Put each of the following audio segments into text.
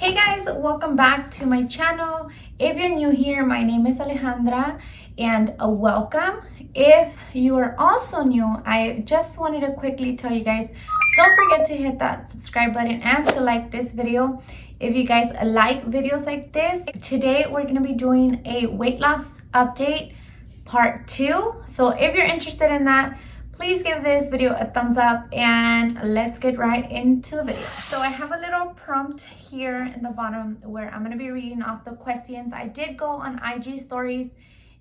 Hey guys, welcome back to my channel. If you're new here, my name is Alejandra and welcome. If you are also new, I just wanted to quickly tell you guys, don't forget to hit that subscribe button and to like this video. If you guys like videos like this, today we're going to be doing a weight loss update part 2. So if you're interested in that, please give this video a thumbs up and let's get right into the video. So I have a little prompt here in the bottom where I'm going to be reading off the questions. I did go on IG stories.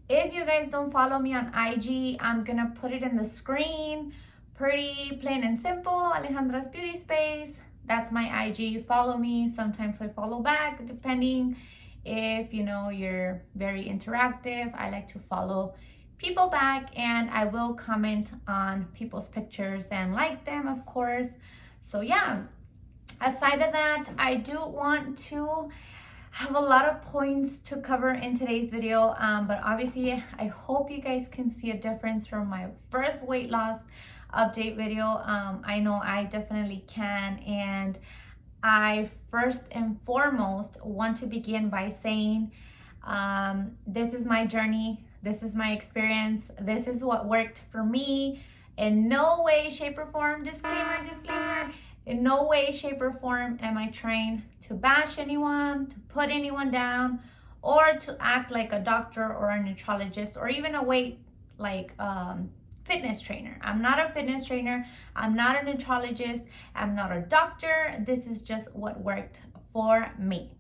If you guys don't follow me on IG, I'm going to put it in the screen. Pretty plain and simple, Alejandra's Beauty Space. That's my IG. Follow me. Sometimes I follow back depending if you're very interactive. I like to follow people back and I will comment on people's pictures and like them, of course. So yeah, aside of that, I do want to have a lot of points to cover in today's video, but obviously I hope you guys can see a difference from my first weight loss update video. I know I definitely can, and I first and foremost want to begin by saying this is my journey. This is my experience. This is what worked for me. In no way, shape, or form, disclaimer, in no way, shape, or form am I trying to bash anyone, to put anyone down, or to act like a doctor or a nutritionist or even a fitness trainer. I'm not a fitness trainer. I'm not a nutritionist. I'm not a doctor. This is just what worked for me.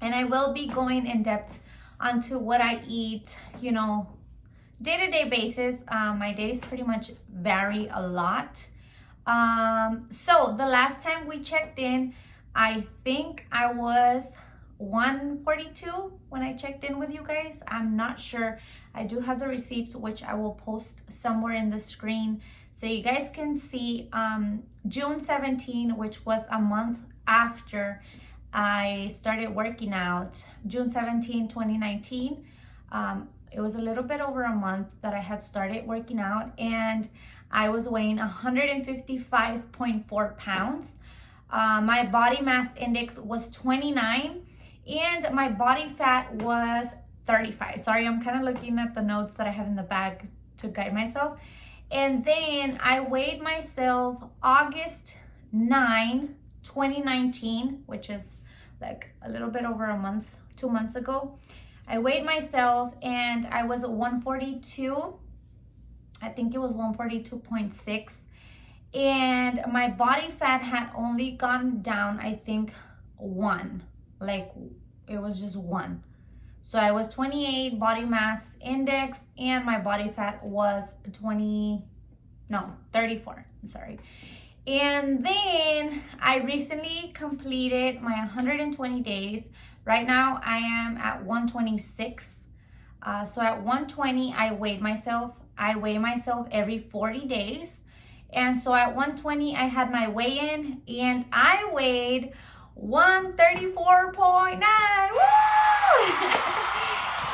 And I will be going in depth onto what I eat, day-to-day basis. My days pretty much vary a lot. So the last time we checked in, I think I was 142 when I checked in with you guys. I'm not sure. I do have the receipts, which I will post somewhere in the screen so you guys can see. June 17, which was a month after I started working out, June 17, 2019. It was a little bit over a month that I had started working out, and I was weighing 155.4 pounds. My body mass index was 29, and my body fat was 35. Sorry, I'm kind of looking at the notes that I have in the bag to guide myself. And then I weighed myself August 9, 2019, which is like a little bit over a month, 2 months ago. I weighed myself and I was at 142. I think it was 142.6. And my body fat had only gone down, I think, 1. Like, it was just 1. So I was 28 body mass index and my body fat was 34. Sorry. And then I recently completed my 120 days. Right now I am at 126. So at 120, I weigh myself every 40 days. And so at 120, I had my weigh-in and I weighed 134.9.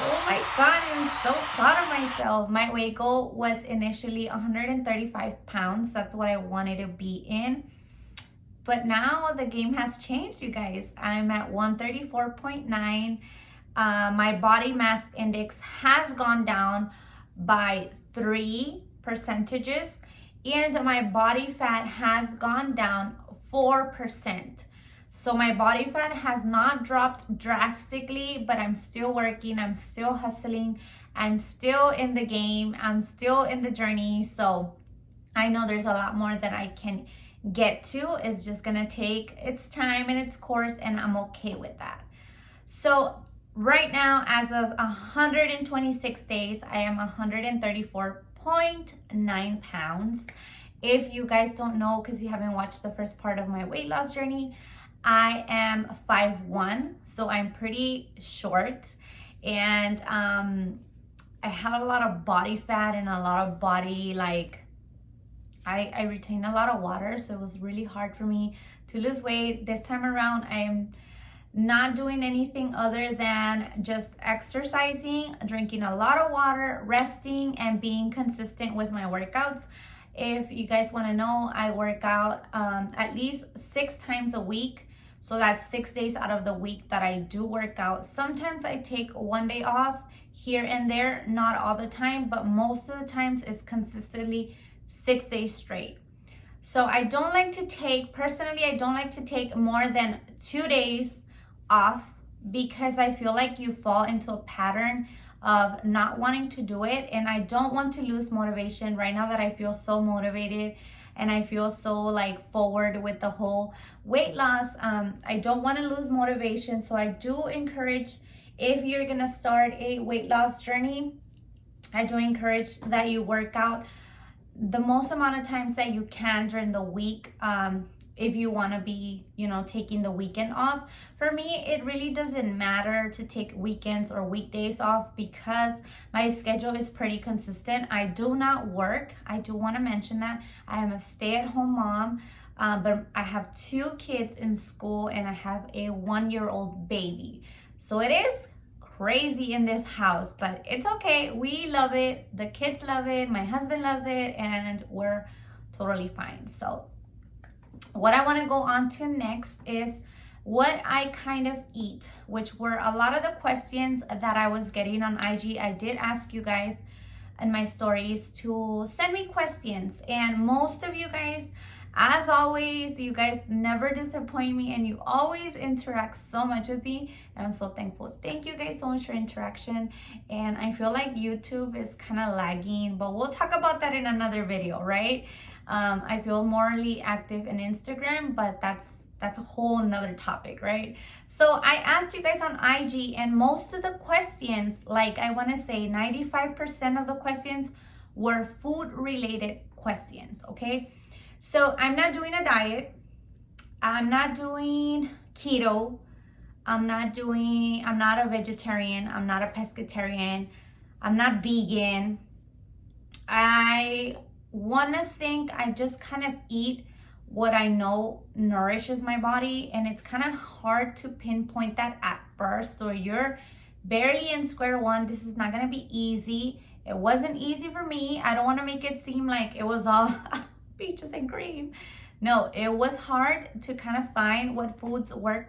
Oh my God, I'm so proud of myself. My weight goal was initially 135 pounds. That's what I wanted to be in. But now the game has changed, you guys. I'm at 134.9. My body mass index has gone down by 3 percentages, and my body fat has gone down 4%. So my body fat has not dropped drastically, but I'm still working, I'm still hustling, I'm still in the game, I'm still in the journey. So I know there's a lot more that I can get to. It's just gonna take its time and its course, and I'm okay with that. So right now, as of 126 days, I am 134.9 pounds. If you guys don't know, because you haven't watched the first part of my weight loss journey, I am 5'1", so I'm pretty short, and I had a lot of body fat and a lot of body, I retain a lot of water, so it was really hard for me to lose weight. This time around, I am not doing anything other than just exercising, drinking a lot of water, resting, and being consistent with my workouts. If you guys want to know, I work out at least 6 times a week. So that's 6 days out of the week that I do work out. Sometimes I take one day off here and there, not all the time, but most of the times it's consistently 6 days straight. So I don't like to take, personally, I don't like to take more than 2 days off, because I feel like you fall into a pattern of not wanting to do it, and I don't want to lose motivation right now that I feel so motivated and I feel so like forward with the whole weight loss. I don't want to lose motivation, so I do encourage, if you're gonna start a weight loss journey, I do encourage that you work out the most amount of times that you can during the week. If you want to be, taking the weekend off. For me, it really doesn't matter to take weekends or weekdays off, because my schedule is pretty consistent. I do not work. I do want to mention that I am a stay-at-home mom, but I have 2 kids in school and I have a 1-year-old baby. So it is crazy in this house, but it's okay. We love it. The kids love it. My husband loves it, and we're totally fine. So what I want to go on to next is what I kind of eat, which were a lot of the questions that I was getting on IG. I did ask you guys in my stories to send me questions, and most of you guys, as always, you guys never disappoint me, and you always interact so much with me, and I'm so thankful. Thank you guys so much for interaction. And I feel like YouTube is kind of lagging, but we'll talk about that in another video, right? I feel morally active in Instagram, but that's a whole nother topic, right? So I asked you guys on IG, and most of the questions, like I want to say 95% of the questions were food related questions, okay? So I'm not doing a diet. I'm not doing keto. I'm not a vegetarian. I'm not a pescatarian. I'm not vegan. I want to think I just kind of eat what I know nourishes my body, and it's kind of hard to pinpoint that at first. So you're barely in square one. This is not going to be easy. It wasn't easy for me. I don't want to make it seem like it was all peaches and cream. No, it was hard to kind of find what foods work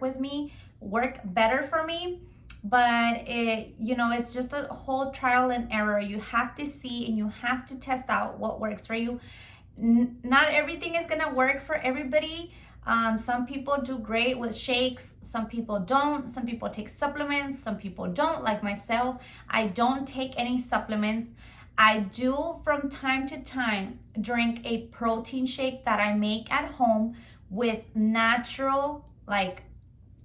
better for me. But it's just a whole trial and error. You have to see and you have to test out what works for you. Not everything is gonna work for everybody. Some people do great with shakes, some people don't. Some people take supplements, some people don't, like myself. I don't take any supplements. I do from time to time drink a protein shake that I make at home with natural, like,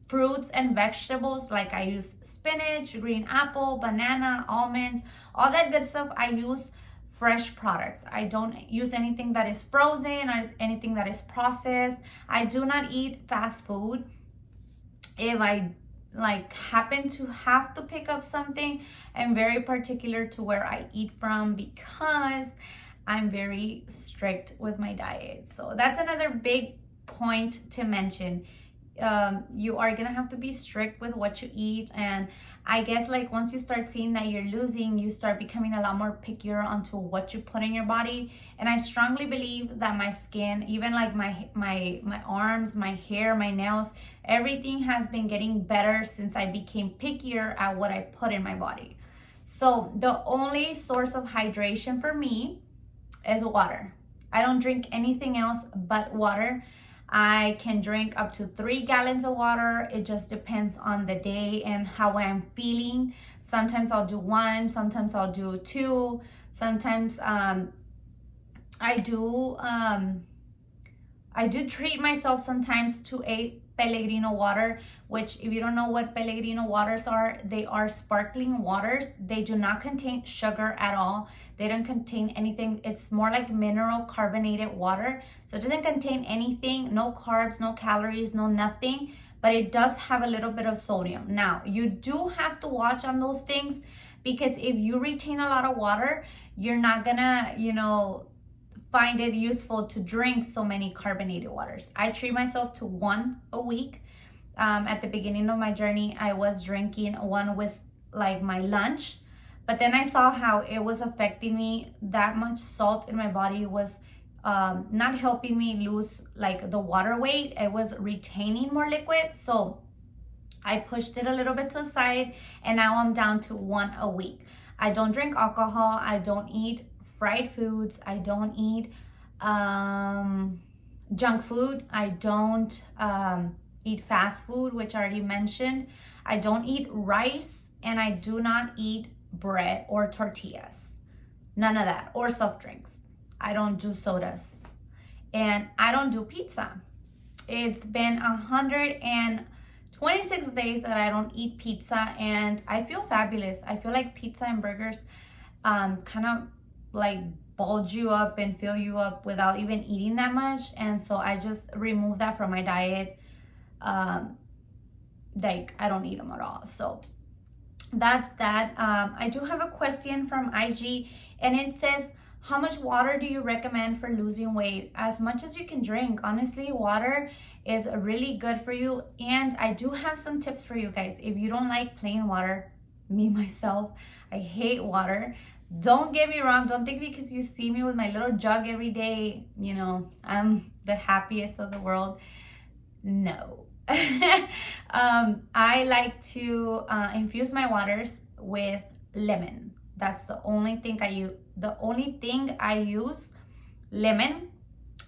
fruits and vegetables. Like I use spinach, green apple, banana, almonds, all that good stuff. I use fresh products. I don't use anything that is frozen or anything that is processed. I do not eat fast food. If I happen to have to pick up something, I'm very particular to where I eat from, because I'm very strict with my diet. So that's another big point to mention. You are gonna have to be strict with what you eat, and I guess once you start seeing that you're losing, you start becoming a lot more pickier onto what you put in your body. And I strongly believe that my skin, even my arms, my hair, my nails, everything has been getting better since I became pickier at what I put in my body. So the only source of hydration for me is water. I don't drink anything else but water. I can drink up to 3 gallons of water. It just depends on the day and how I'm feeling. Sometimes I'll do 1, sometimes I'll do 2. Sometimes I do treat myself sometimes to a Pellegrino water, which, if you don't know what Pellegrino waters are, they are sparkling waters. They do not contain sugar at all. They don't contain anything. It's more like mineral carbonated water. So it doesn't contain anything, no carbs, no calories, no nothing, but it does have a little bit of sodium. Now, you do have to watch on those things, because if you retain a lot of water, you're not gonna, find it useful to drink so many carbonated waters. I treat myself to 1 a week. At the beginning of my journey, I was drinking 1 with my lunch, but then I saw how it was affecting me. That much salt in my body was not helping me lose like the water weight. It was retaining more liquid. So I pushed it a little bit to the side, and now I'm down to 1 a week. I don't drink alcohol. I don't eat fried foods. I don't eat junk food. I don't eat fast food, which I already mentioned. I don't eat rice, and I do not eat bread or tortillas. None of that, or soft drinks. I don't do sodas, and I don't do pizza. It's been 126 days that I don't eat pizza, and I feel fabulous. I feel like pizza and burgers kind of like bulge you up and fill you up without even eating that much. And so I just removed that from my diet. Like I don't eat them at all. So that's that. I do have a question from IG, and it says, how much water do you recommend for losing weight? As much as you can drink. Honestly, water is really good for you. And I do have some tips for you guys. If you don't like plain water, me myself, I hate water. Don't get me wrong. Don't think because you see me with my little jug every day, you know, I'm the happiest of the world. No. I like to infuse my waters with lemon. That's the only thing I use. The only thing I use, lemon,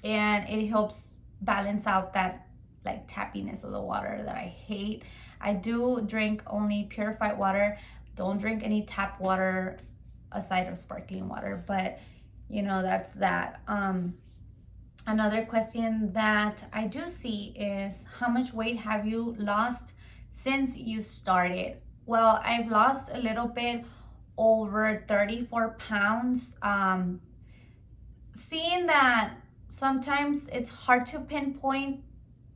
and it helps balance out that like tappiness of the water that I hate. I do drink only purified water. Don't drink any tap water aside of sparkling water, but you know, that's that. Another question that I do see is, how much weight have you lost since you started? Well, I've lost a little bit, over 34 pounds. Seeing that sometimes it's hard to pinpoint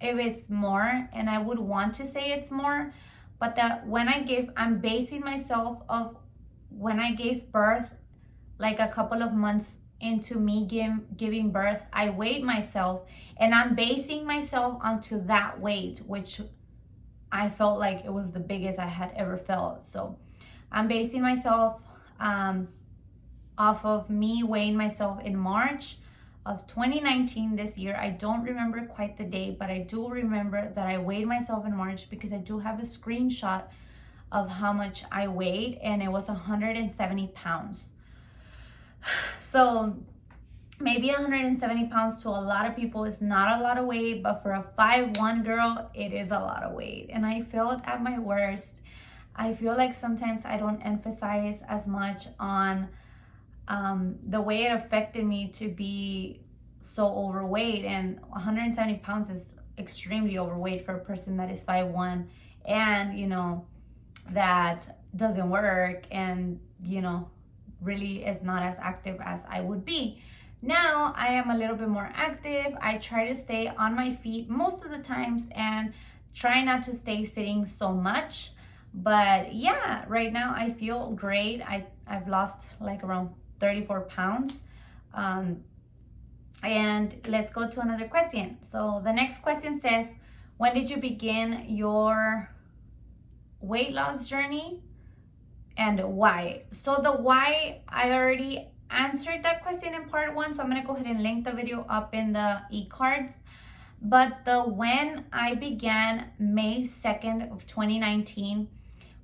if it's more, and I would want to say it's more, but that when I'm basing myself of when I gave birth, like a couple of months into me giving birth, I weighed myself, and I'm basing myself onto that weight, which I felt like it was the biggest I had ever felt. So I'm basing myself off of me weighing myself in March of 2019 this year. I don't remember quite the day, but I do remember that I weighed myself in March because I do have a screenshot of how much I weighed, and it was 170 pounds. So maybe 170 pounds to a lot of people is not a lot of weight, but for a 5'1" girl, it is a lot of weight. And I felt at my worst. I feel like sometimes I don't emphasize as much on the way it affected me to be so overweight. And 170 pounds is extremely overweight for a person that is 5'1", and you know, that doesn't work, and you know, really is not as active as I would be. Now I am a little bit more active. I try to stay on my feet most of the times and try not to stay sitting so much. But yeah, right now I feel great. I've lost like around 34 pounds. And let's go to another question. So the next question says, when did you begin your weight loss journey and why? So the why, I already answered that question in part 1, so I'm gonna go ahead and link the video up in the e-cards. But the when, I began May 2nd of 2019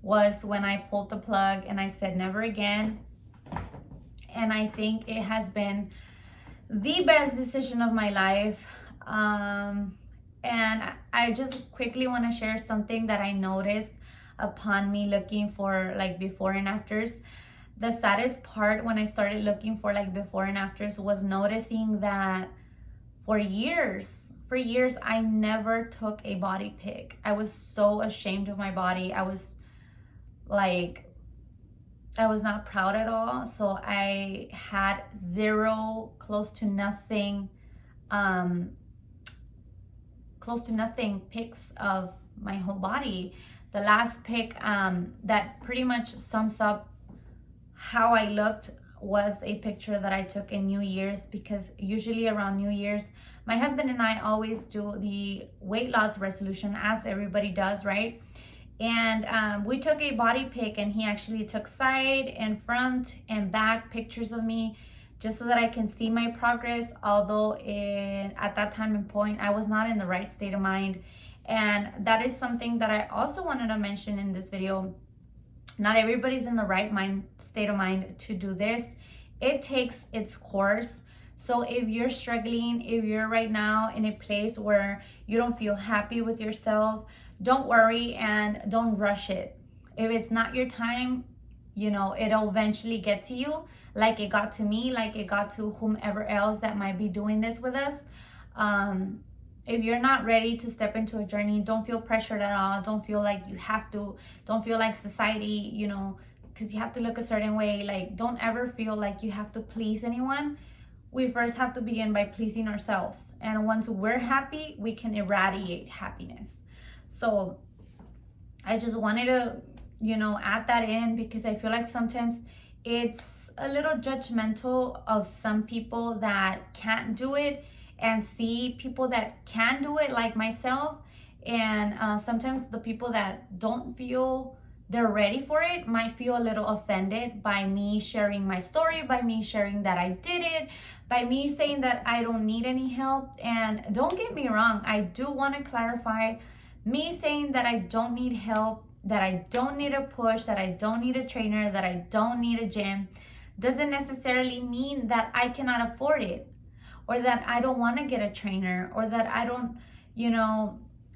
was when I pulled the plug and I said never again. And I think it has been the best decision of my life. And I just quickly want to share something that I noticed upon me looking for like before and afters. The saddest part when I started looking for like before and afters was noticing that for years I never took a body pic. I was so ashamed of my body. I was not proud at all. So I had zero, close to nothing pics of my whole body. The last pic that pretty much sums up how I looked was a picture that I took in New Year's, because usually around New Year's, my husband and I always do the weight loss resolution, as everybody does, right? And we took a body pic, and he actually took side and front and back pictures of me just so that I can see my progress. Although at that time and point, I was not in the right state of mind. And that is something that I also wanted to mention in this video. Not everybody's in the right state of mind to do this. It takes its course. So if you're struggling, if you're right now in a place where you don't feel happy with yourself, don't worry and don't rush it. If it's not your time, it'll eventually get to you, like it got to me, like it got to whomever else that might be doing this with us. If you're not ready to step into a journey, don't feel pressured at all. Don't feel like you have to. Don't feel like society, because you have to look a certain way. Like, don't ever feel like you have to please anyone. We first have to begin by pleasing ourselves. And once we're happy, we can irradiate happiness. So I just wanted to, add that in, because I feel like sometimes it's a little judgmental of some people that can't do it, and see people that can do it, like myself. And sometimes the people that don't feel they're ready for it might feel a little offended by me sharing my story, by me sharing that I did it, by me saying that I don't need any help. And don't get me wrong, I do want to clarify, me saying that I don't need help, that I don't need a push, that I don't need a trainer, that I don't need a gym, doesn't necessarily mean that I cannot afford it, or that I don't want to get a trainer, or that I don't,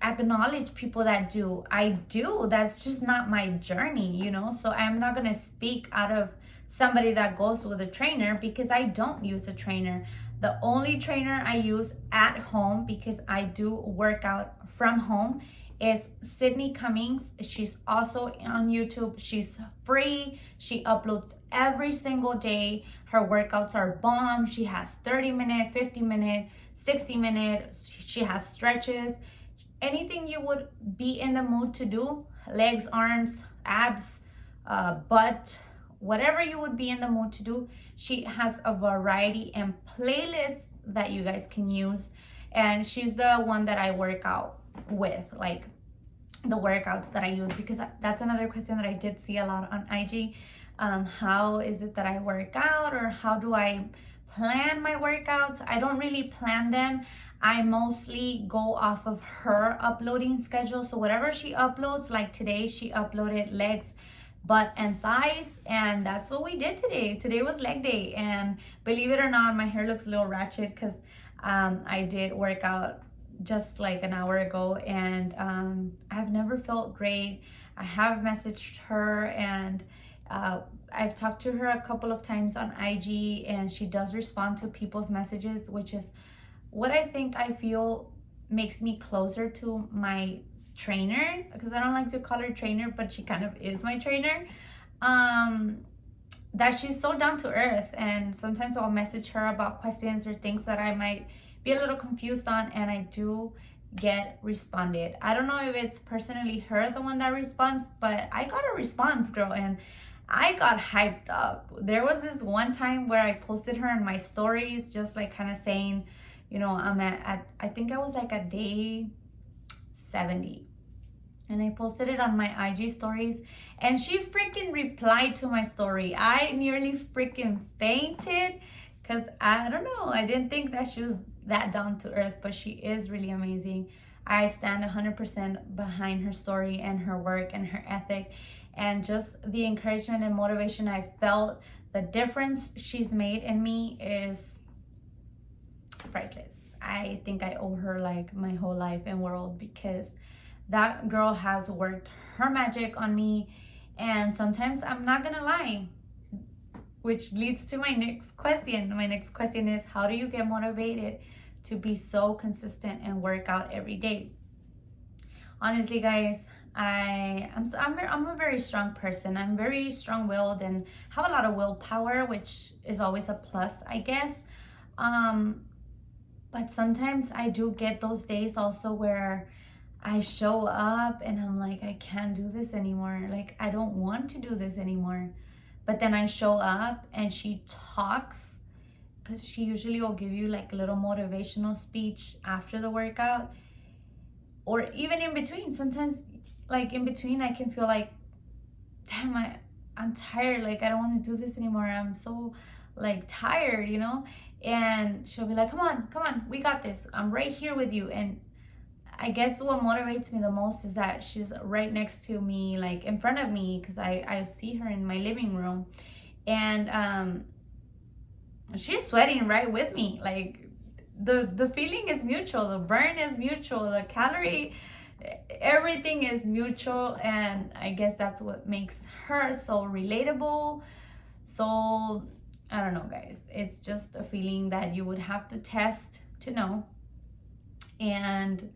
acknowledge people that do. I do. That's just not my journey, So I'm not going to speak out of somebody that goes with a trainer, because I don't use a trainer. The only trainer I use at home, because I do work out from home, is Sydney Cummings. She's also on YouTube. She's free. She uploads every single day. Her workouts are bomb. She has 30-minute, 50-minute, 60-minute. She has stretches. Anything you would be in the mood to do, legs, arms, abs, butt, whatever you would be in the mood to do, she has a variety and playlists that you guys can use. And she's the one that I work out with, like the workouts that I use, because that's another question that I did see a lot on IG. How is it that I work out, or how do I plan my workouts? I don't really plan them. I mostly go off of her uploading schedule. So whatever she uploads, like today she uploaded legs, butt, and thighs, and that's what we did today. Today was leg day, and believe it or not, my hair looks a little ratchet because I did work out just like an hour ago, and I've never felt great. I have messaged her, and I've talked to her a couple of times on IG, and she does respond to people's messages, which is what I feel makes me closer to my trainer, because I don't like to call her trainer, but she kind of is my trainer. That she's so down to earth, and sometimes I'll message her about questions or things that I might be a little confused on, and I do get responded. I don't know if it's personally her, the one that responds, but I got a response, girl, and I got hyped up. There was this one time where I posted her in my stories, just like kind of saying, I'm at I think I was like at day 70, and I posted it on my IG stories, and she freaking replied to my story. I nearly freaking fainted, because I don't know, I didn't think that she was that down to earth, but she is really amazing. I stand 100% behind her story and her work and her ethic, and just the encouragement and motivation I felt. The difference she's made in me is priceless. I think I owe her like my whole life and world, because that girl has worked her magic on me. And sometimes, I'm not gonna lie, which leads to my next question. My next question is, how do you get motivated to be so consistent and work out every day? Honestly, guys, I'm a very strong person. I'm very strong-willed and have a lot of willpower, which is always a plus, I guess. But sometimes I do get those days also where I show up and I'm like, I can't do this anymore. Like, I don't want to do this anymore. But then I show up and she talks, because she usually will give you like a little motivational speech after the workout, or even in between. Sometimes, like in between, I can feel like, damn, I'm tired. Like, I don't want to do this anymore. I'm so like tired, you know, and she'll be like, come on, we got this, I'm right here with you. And I guess what motivates me the most is that she's right next to me, like in front of me, because I see her in my living room, and she's sweating right with me. Like the feeling is mutual, the burn is mutual, the calorie, everything is mutual. And I guess that's what makes her so relatable. So I don't know, guys, it's just a feeling that you would have to test to know. And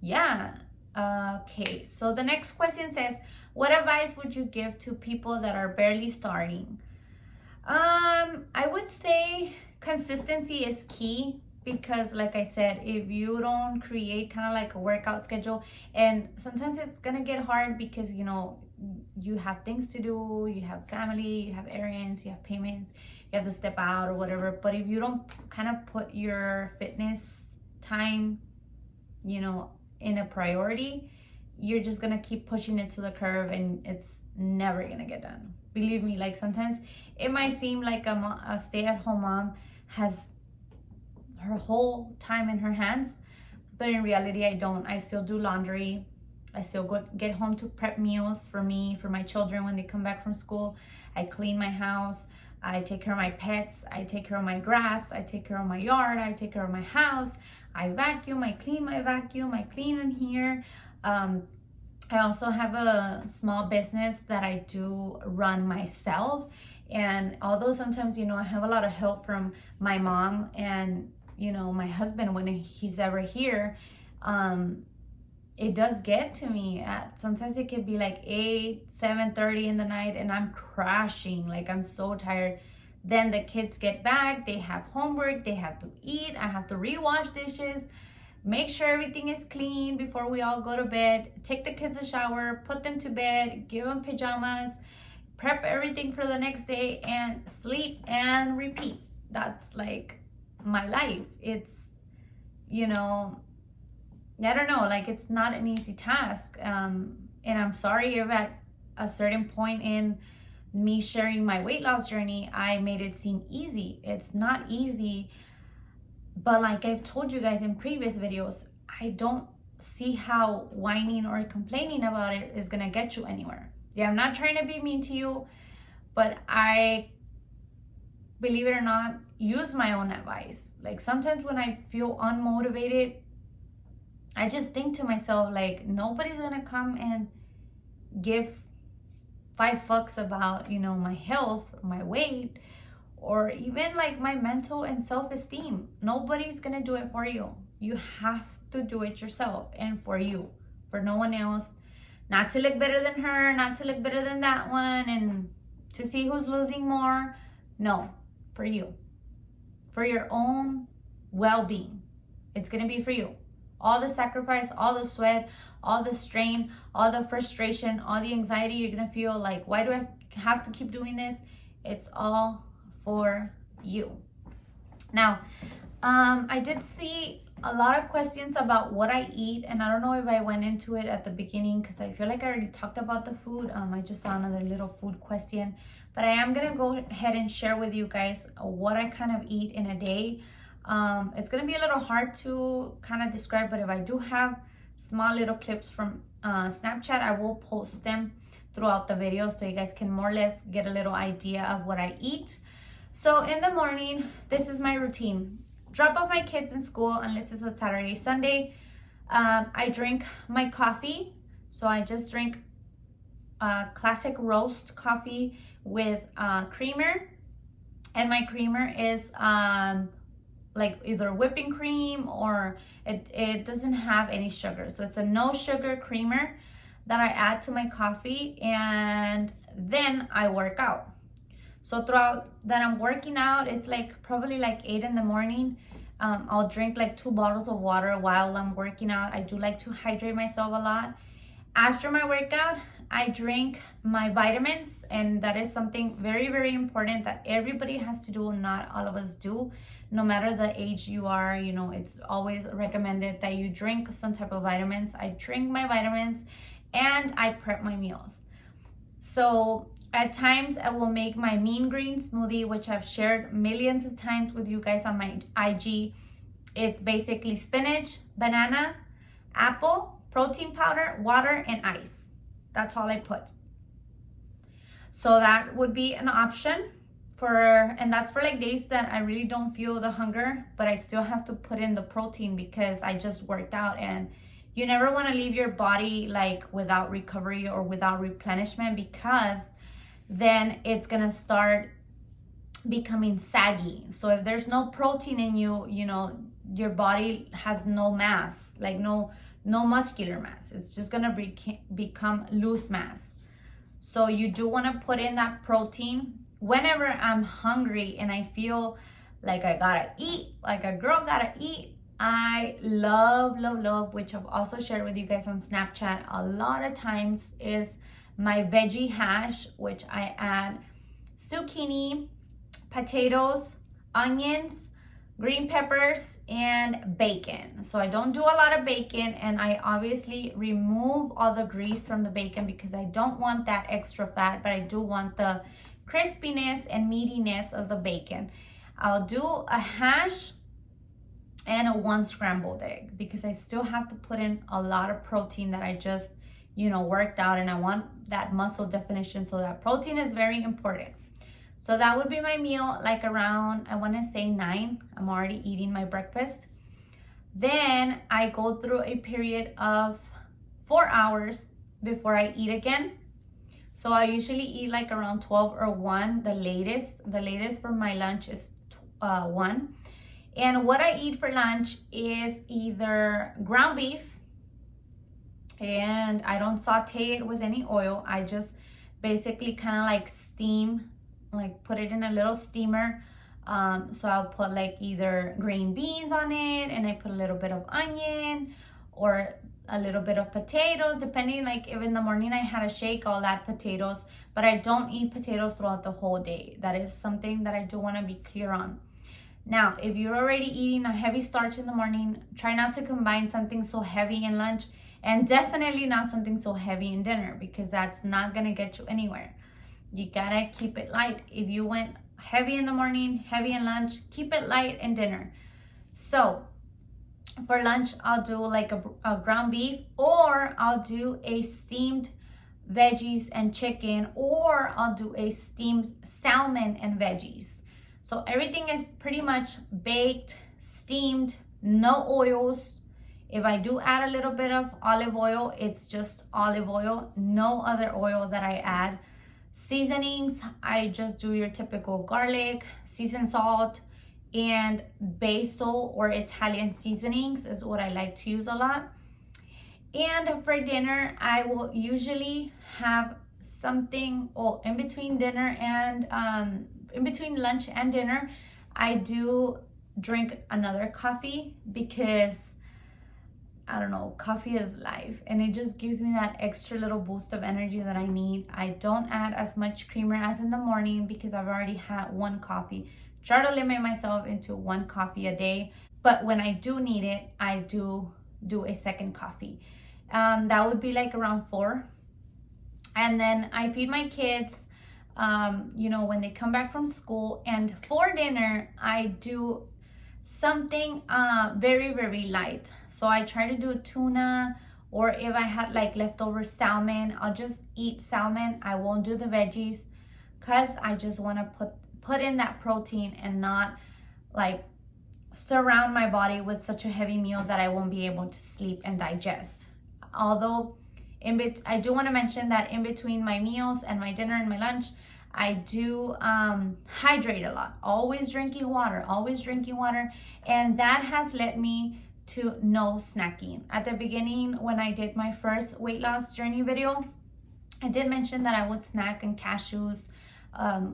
yeah, okay, so the next question says, what advice would you give to people that are barely starting? I would say consistency is key, because like I said, if you don't create kind of like a workout schedule, and sometimes it's gonna get hard because, you know, you have things to do, you have family, you have errands, you have payments, you have to step out or whatever. But if you don't kind of put your fitness time, you know, in a priority, you're just gonna keep pushing it to the curve, and it's never gonna get done. Believe me, like sometimes it might seem like a stay-at-home mom has her whole time in her hands, but in reality I don't. I still do laundry, I still get home to prep meals for me, for my children when they come back from school. I clean my house, I take care of my pets, I take care of my grass, I take care of my yard, I take care of my house, I vacuum, I clean my vacuum, I clean in here. I also have a small business that I do run myself. And although sometimes, you know, I have a lot of help from my mom and, you know, my husband when he's ever here, it does get to me at, sometimes it could be like 7:30 in the night, and I'm crashing, like I'm so tired. Then the kids get back, they have homework, they have to eat, I have to rewash dishes, make sure everything is clean before we all go to bed, take the kids a shower, put them to bed, give them pajamas, prep everything for the next day, and sleep and repeat. That's like my life. It's, you know, I don't know, like it's not an easy task. And I'm sorry if at a certain point in me sharing my weight loss journey, I made it seem easy. It's not easy. But like I've told you guys in previous videos, I don't see how whining or complaining about it is gonna get you anywhere. Yeah, I'm not trying to be mean to you, but I, believe it or not, use my own advice. Like sometimes when I feel unmotivated, I just think to myself, like, nobody's gonna come and give 5 fucks about, you know, my health, my weight, or even like my mental and self-esteem. Nobody's gonna do it for you. You have to do it yourself, and for you, for no one else. Not to look better than her, not to look better than that one, and to see who's losing more. No, for you, for your own well-being. It's gonna be for you. All the sacrifice, all the sweat, all the strain, all the frustration, all the anxiety you're gonna feel, like, why do I have to keep doing this? It's all for you. Now, I did see a lot of questions about what I eat, and I don't know if I went into it at the beginning because I feel like I already talked about the food. I just saw another little food question, but I am gonna go ahead and share with you guys what I kind of eat in a day. It's gonna be a little hard to kind of describe, but if I do have small little clips from Snapchat, I will post them throughout the video so you guys can more or less get a little idea of what I eat. So in the morning, this is my routine. Drop off my kids in school, unless it's a Saturday, Sunday. I drink my coffee. So I just drink classic roast coffee with creamer. And my creamer is like either whipping cream, or it doesn't have any sugar. So it's a no sugar creamer that I add to my coffee, and then I work out. So throughout that I'm working out, it's like probably like 8 in the morning. I'll drink like 2 bottles of water while I'm working out. I do like to hydrate myself a lot. After my workout, I drink my vitamins, and that is something very, very important that everybody has to do. Not all of us do. No matter the age you are, you know, it's always recommended that you drink some type of vitamins. I drink my vitamins and I prep my meals. So At times, I will make my mean green smoothie, which I've shared millions of times with you guys on my IG. It's basically spinach, banana, apple, protein powder, water, and ice. That's all I put. So that would be an option and that's for like days that I really don't feel the hunger, but I still have to put in the protein because I just worked out, and you never want to leave your body like without recovery or without replenishment, because then it's gonna start becoming saggy. So if there's no protein in you, your body has no mass, like no muscular mass. It's just gonna become loose mass. So you do want to put in that protein. Whenever I'm hungry and I feel like I gotta eat, like a girl gotta eat, I love, which I've also shared with you guys on Snapchat a lot of times, is my veggie hash, which I add zucchini, potatoes, onions, green peppers, and bacon. So I don't do a lot of bacon, and I obviously remove all the grease from the bacon because I don't want that extra fat, but I do want the crispiness and meatiness of the bacon. I'll do a hash and one scrambled egg because I still have to put in a lot of protein that I just, worked out, and I want that muscle definition. So that protein is very important. So that would be my meal, like around, I want to say 9. I'm already eating my breakfast. Then I go through a period of 4 hours before I eat again. So I usually eat like around 12 or 1, the latest. The latest for my lunch is 1. And what I eat for lunch is either ground beef, and I don't saute it with any oil. I just basically kind of like steam, like put it in a little steamer. So I'll put like either green beans on it, and I put a little bit of onion or a little bit of potatoes, depending, like if in the morning I had a shake, I'll add potatoes, but I don't eat potatoes throughout the whole day. That is something that I do want to be clear on. Now, if you're already eating a heavy starch in the morning, try not to combine something so heavy in lunch, and definitely not something so heavy in dinner, because that's not going to get you anywhere. You gotta keep it light. If you went heavy in the morning, heavy in lunch, keep it light in dinner. So for lunch, I'll do like a ground beef, or I'll do a steamed veggies and chicken, or I'll do a steamed salmon and veggies. So everything is pretty much baked, steamed, no oils. If I do add a little bit of olive oil, it's just olive oil, no other oil that I add. Seasonings, I just do your typical garlic, seasoned salt, and basil or Italian seasonings is what I like to use a lot. And for dinner, I will usually have something, in between dinner and in between lunch and dinner, I do drink another coffee, because I don't know, coffee is life, and it just gives me that extra little boost of energy that I need. I don't add as much creamer as in the morning because I've already had 1 coffee. Try to limit myself into 1 coffee a day, but when I do need it, I do a second coffee. That would be like around 4. And then I feed my kids, when they come back from school. And for dinner, I do something very, very light. So I try to do tuna, or if I had like leftover salmon, I'll just eat salmon. I won't do the veggies because I just want to put in that protein and not like surround my body with such a heavy meal that I won't be able to sleep and digest. Although I do want to mention that in between my meals and my dinner and my lunch, I do hydrate a lot, always drinking water, and that has led me to no snacking. At the beginning, when I did my first weight loss journey video, I did mention that I would snack on cashews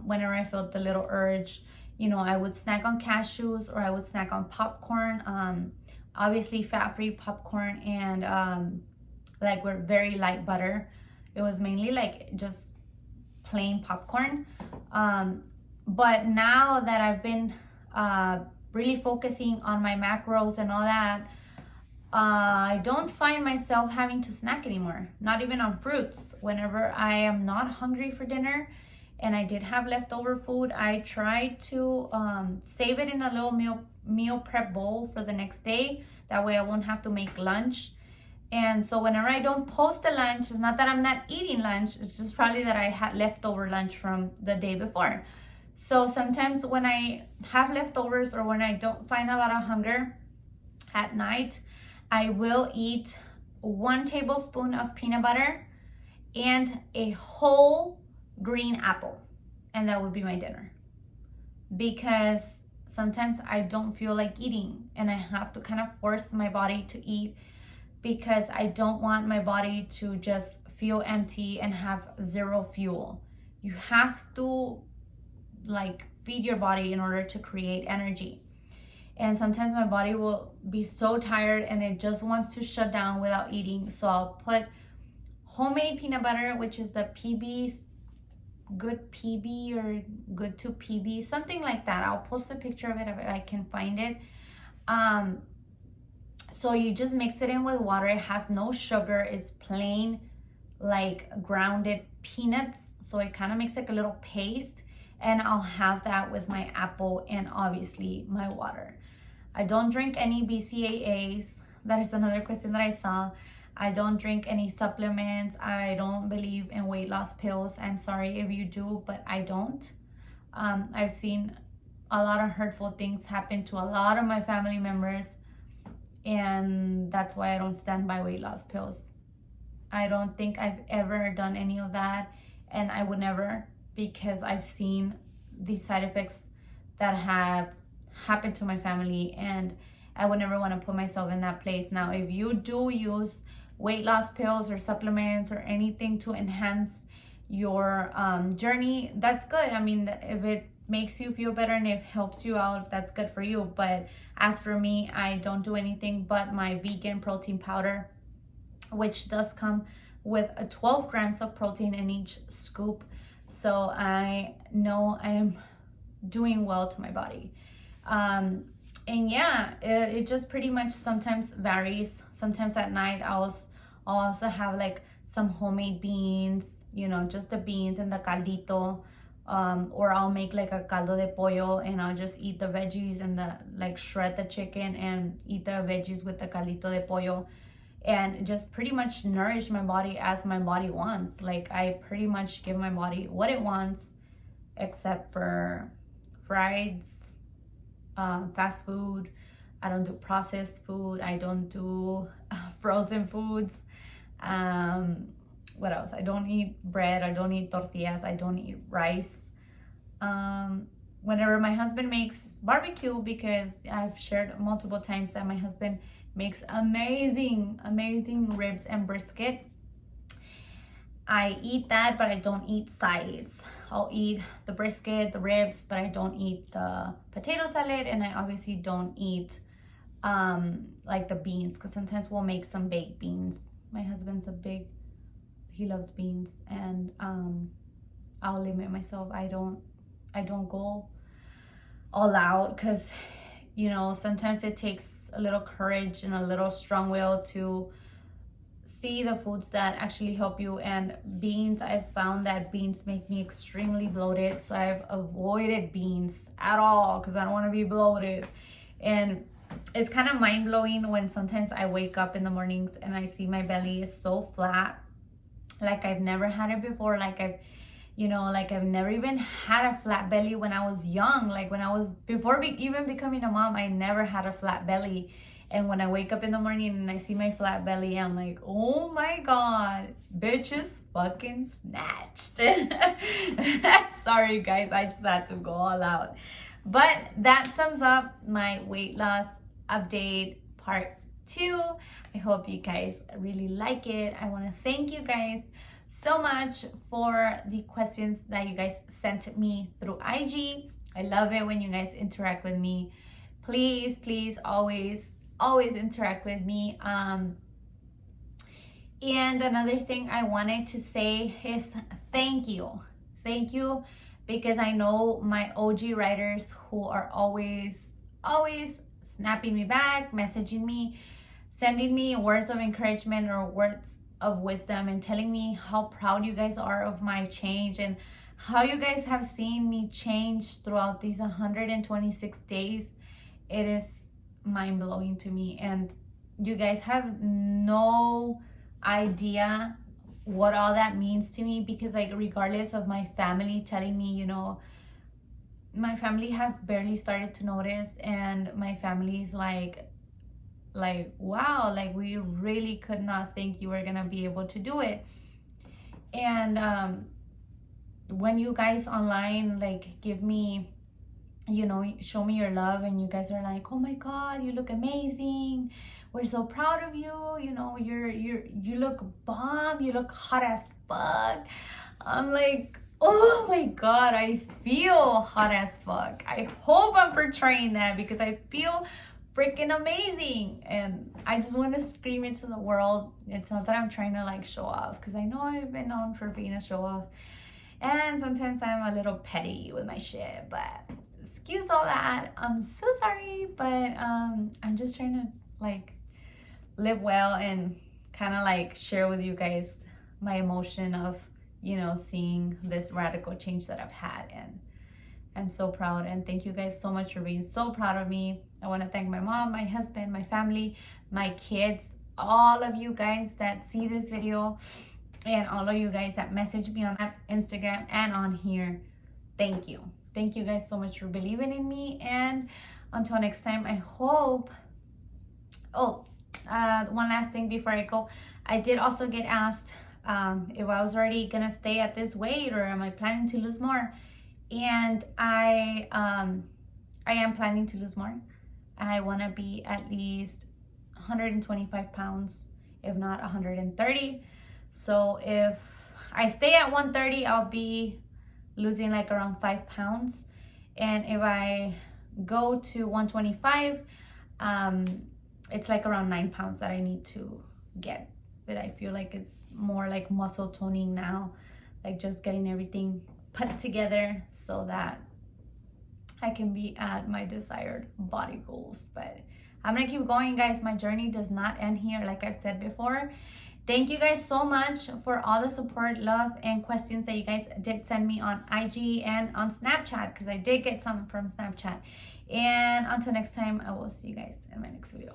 whenever I felt the little urge. I would snack on cashews, or I would snack on popcorn, obviously fat-free popcorn, and like with very light butter. It was mainly like just plain popcorn. But now that I've been really focusing on my macros and all that, I don't find myself having to snack anymore, not even on fruits. Whenever I am not hungry for dinner and I did have leftover food, I try to save it in a little meal prep bowl for the next day. That way I won't have to make lunch. And so whenever I don't post a lunch, it's not that I'm not eating lunch, it's just probably that I had leftover lunch from the day before. So sometimes when I have leftovers or when I don't find a lot of hunger at night, I will eat 1 tablespoon of peanut butter and a whole green apple. And that would be my dinner. Because sometimes I don't feel like eating and I have to kind of force my body to eat, because I don't want my body to just feel empty and have zero fuel. You have to like feed your body in order to create energy. And sometimes my body will be so tired and it just wants to shut down without eating. So I'll put homemade peanut butter, which is the PB, good PB or good to PB, something like that. I'll post a picture of it if I can find it. So you just mix it in with water. It has no sugar. It's plain like grounded peanuts. So it kind of makes like a little paste. And I'll have that with my apple and obviously my water. I don't drink any BCAAs. That is another question that I saw. I don't drink any supplements. I don't believe in weight loss pills. I'm sorry if you do, but I don't. I've seen a lot of hurtful things happen to a lot of my family members. And that's why I don't stand by weight loss pills. I don't think I've ever done any of that. And I would never, because I've seen these side effects that have happened to my family. And I would never want to put myself in that place. Now, if you do use weight loss pills or supplements or anything to enhance your journey, that's good. I mean, if it makes you feel better and it helps you out, that's good for you. But as for me, I don't do anything but my vegan protein powder, which does come with 12 grams of protein in each scoop. So I know I am doing well to my body. And yeah, it just pretty much sometimes varies. Sometimes at night I'll also have like some homemade beans, you know, just the beans and the caldito. Or I'll make like a caldo de pollo and I'll just eat the veggies and like shred the chicken and eat the veggies with the caldito de pollo, and just pretty much nourish my body as my body wants. Like I pretty much give my body what it wants, except for frieds, fast food. I don't do processed food. I don't do frozen foods. What else? I don't eat bread. I don't eat tortillas. I don't eat rice. Whenever my husband makes barbecue, because I've shared multiple times that my husband makes amazing ribs and brisket, I eat that, but I don't eat sides. I'll eat the brisket, the ribs, but I don't eat the potato salad, and I obviously don't eat like the beans, because sometimes we'll make some baked beans. My husband's he loves beans, and I'll limit myself. I don't go all out, because you know, sometimes it takes a little courage and a little strong will to see the foods that actually help you. And beans, I've found that beans make me extremely bloated, so I've avoided beans at all because I don't want to be bloated. And it's kind of mind-blowing when sometimes I wake up in the mornings and I see my belly is so flat, like I've never had it before. Like I've never even had a flat belly when I was young. Like when I was, before even becoming a mom, I never had a flat belly. And when I wake up in the morning and I see my flat belly, I'm like, oh my God, bitches fucking snatched. Sorry guys, I just had to go all out. But that sums up my weight loss update part 2. I hope you guys really like it. I want to thank you guys so much for the questions that you guys sent me through IG. I love it when you guys interact with me. Please always interact with me. And another thing I wanted to say is thank you, because I know my OG writers who are always snapping me back, messaging me, sending me words of encouragement or words of wisdom and telling me how proud you guys are of my change and how you guys have seen me change throughout these 126 days. It is mind-blowing to me, and you guys have no idea what all that means to me, because like regardless of my family telling me, you know, my family has barely started to notice, and my family's like wow, like we really could not think you were gonna be able to do it. And when you guys online like give me, you know, show me your love, and you guys are like, oh my god, you look amazing, we're so proud of you, you know, you look bomb, you look hot as fuck. I'm like, oh my god, I feel hot as fuck. I hope I'm portraying that, because I feel freaking amazing, and I just want to scream it to the world. It's not that I'm trying to like show off, because I know I've been known for being a show off, and sometimes I'm a little petty with my shit, but excuse all that. I'm so sorry, but I'm just trying to like live well and kind of like share with you guys my emotion of, you know, seeing this radical change that I've had. And I'm so proud, and thank you guys so much for being so proud of me. I want to thank my mom, my husband, my family, my kids, all of you guys that see this video, and all of you guys that message me on Instagram and on here. Thank you. Thank you guys so much for believing in me. And until next time, I hope. Oh, one last thing before I go. I did also get asked if I was already gonna stay at this weight, or am I planning to lose more? And I am planning to lose more. I want to be at least 125 pounds, if not 130. So if I stay at 130, I'll be losing like around 5 pounds. And if I go to 125, it's like around 9 pounds that I need to get. But I feel like it's more like muscle toning now, like just getting everything put together so that I can be at my desired body goals. But I'm gonna keep going, guys. My journey does not end here, like I've said before. Thank you guys so much for all the support, love, and questions that you guys did send me on IG and on Snapchat, because I did get some from Snapchat. And until next time, I will see you guys in my next video.